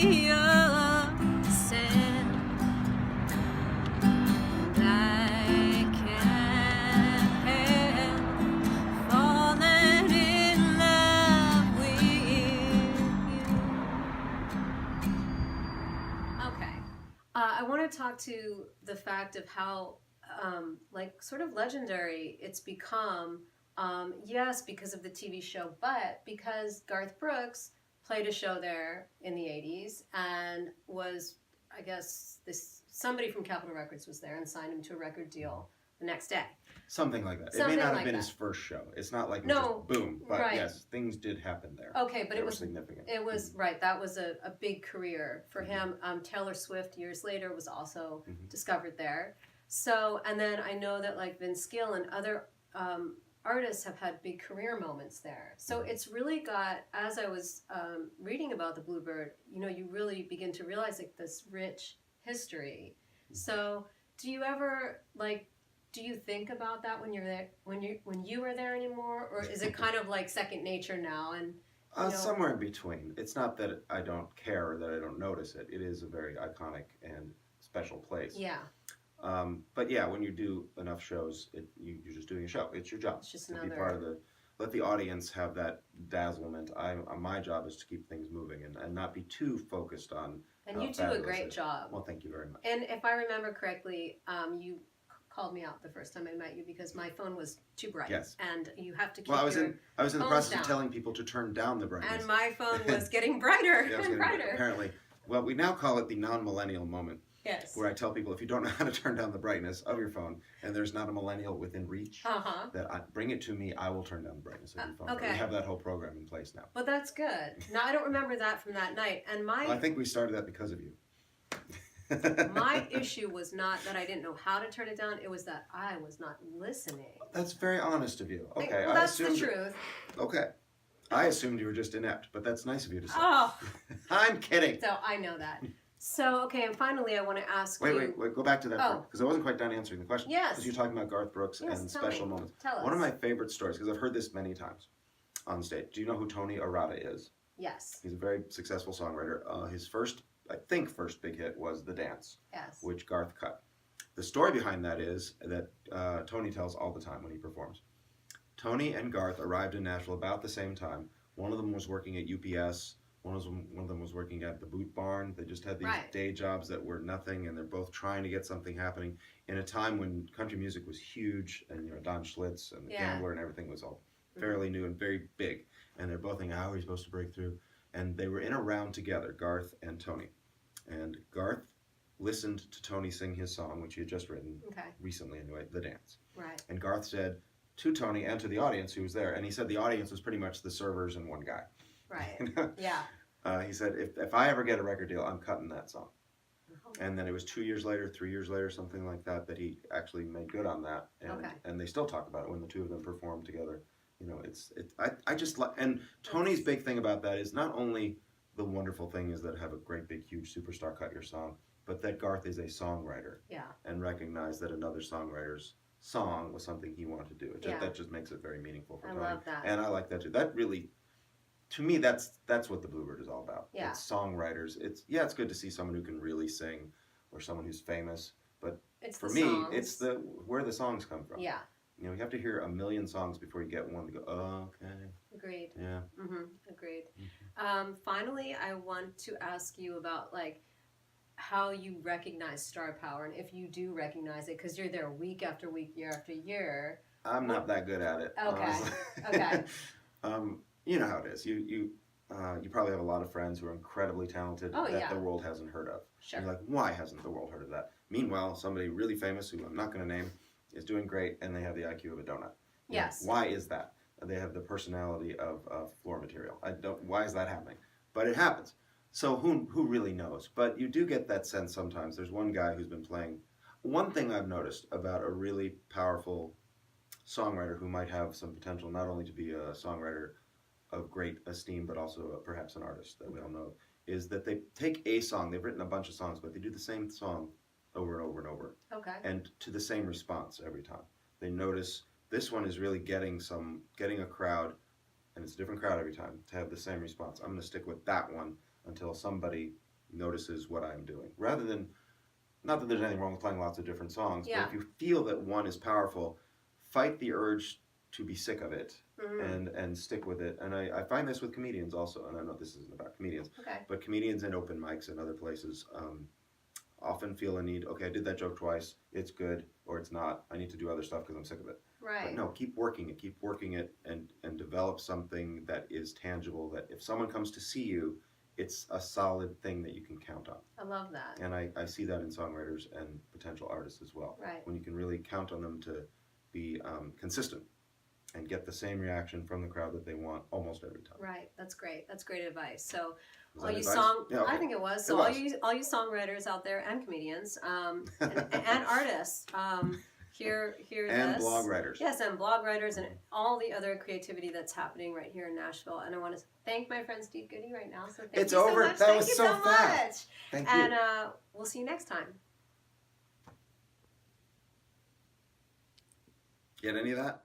yourself. I can't help falling in love with you. Okay. I want to talk to the fact of how, like, sort of legendary it's become. Yes, because of the TV show, but because Garth Brooks played a show there in the 80s and was, I guess, somebody from Capitol Records was there and signed him to a record deal the next day. Something like that. Something it may not like have been that. his first show. It's not like it No, was just boom. But right. yes, things did happen there. Okay, but They it were was significant. It was right. That was a big career for him. Taylor Swift years later was also discovered there. So, and then I know that like Vince Gill and other artists have had big career moments there. So it's really got, as I was reading about the BlueBird, you know, you really begin to realize like this rich history. So do you ever do you think about that when you're there, when you were there anymore, or is it kind of like second nature now? And somewhere in between. It's not that I don't care or that I don't notice it. It is a very iconic and special place. Yeah. But yeah, when you do enough shows, you're just doing a show. It's your job. It's just to another... be part of let the audience have that dazzlement. My job is to keep things moving and not be too focused on. And you do a great job. Well, thank you very much. And if I remember correctly, you called me out the first time I met you because my phone was too bright. Yes. And you have to keep I was in the process down. of telling people to turn down the brightness. And my phone was getting brighter and brighter. Apparently. Well, we now call it the non-millennial moment. Yes. Where I tell people, if you don't know how to turn down the brightness of your phone, and there's not a millennial within reach, bring it to me, I will turn down the brightness of your phone. Okay. We have that whole program in place now. Well, that's good. Now, I don't remember that from that night. And I think we started that because of you. My issue was not that I didn't know how to turn it down. It was that I was not listening. That's very honest of you. Okay. Well, that's the truth. Okay. I assumed you were just inept, but that's nice of you to say. Oh. I'm kidding. So I know that. So, okay, and finally I want to ask you... Wait, go back to that part, because I wasn't quite done answering the question. Yes. Because you're talking about Garth Brooks and special moments. Tell us. One of my favorite stories, because I've heard this many times on stage. Do you know who Tony Arata is? Yes. He's a very successful songwriter. His first big hit was The Dance, which Garth cut. The story behind that is that Tony tells all the time when he performs. Tony and Garth arrived in Nashville about the same time. One of them was working at UPS. One of them was working at the Boot Barn. They just had these day jobs that were nothing, and they're both trying to get something happening in a time when country music was huge, and Don Schlitz and the Gambler and everything was all fairly new and very big. And they're both thinking, how are we supposed to break through? And they were in a round together, Garth and Tony. And Garth listened to Tony sing his song, which he had just written recently anyway, The Dance. Right. And Garth said to Tony and to the audience who was there, and he said the audience was pretty much the servers and one guy. Right. Yeah. He said, if I ever get a record deal, I'm cutting that song. And then it was 2 years later, 3 years later, something like that, that he actually made good on that. And they still talk about it when the two of them performed together. I just like, and Tony's big thing about that is not only the wonderful thing is that have a great big huge superstar cut your song, but that Garth is a songwriter. Yeah. And recognize that another songwriter's song was something he wanted to do. That just makes it very meaningful for Tony. I love that. And I like that too. That really, to me, that's what the BlueBird is all about. Yeah. It's songwriters. It's good to see someone who can really sing or someone who's famous, but for me, it's where the songs come from. Yeah. You have to hear a million songs before you get one to go, oh, okay. Agreed. Yeah. Agreed. Finally, I want to ask you about how you recognize star power, and if you do recognize it, because you're there week after week, year after year. I'm not that good at it. Okay. Okay. You know how it is. You probably have a lot of friends who are incredibly talented that the world hasn't heard of. Sure. You're like, why hasn't the world heard of that? Meanwhile, somebody really famous who I'm not going to name is doing great, and they have the IQ of a donut. Yes. Why is that? They have the personality of floor material. Why is that happening? But it happens. So who really knows? But you do get that sense sometimes. There's one guy who's been playing. One thing I've noticed about a really powerful songwriter who might have some potential not only to be a songwriter of great esteem, but also perhaps an artist that we all know, is that they take a song. They've written a bunch of songs, but they do the same song over and over and over. Okay. And to the same response every time. They notice this one is really getting a crowd, and it's a different crowd every time, to have the same response. I'm going to stick with that one until somebody notices what I'm doing. Rather than, not that there's anything wrong with playing lots of different songs, Yeah. but if you feel that one is powerful, fight the urge to be sick of it and stick with it. And I find this with comedians also, and I know this isn't about comedians, but comedians in open mics and other places often feel a need, okay, I did that joke twice, it's good, or it's not, I need to do other stuff because I'm sick of it. Right. But no, keep working it and develop something that is tangible, that if someone comes to see you, it's a solid thing that you can count on. I love that. And I see that in songwriters and potential artists as well. Right. When you can really count on them to be consistent and get the same reaction from the crowd that they want almost every time. Right. That's great. That's great advice. So I think it was. So all you songwriters out there and comedians and artists, hear and this. blog writers. Yes, and blog writers and all the other creativity that's happening right here in Nashville. And I want to thank my friend Steve Goodie right now. So thank you so much. That was so fast. Thank you. And we'll see you next time. Get any of that?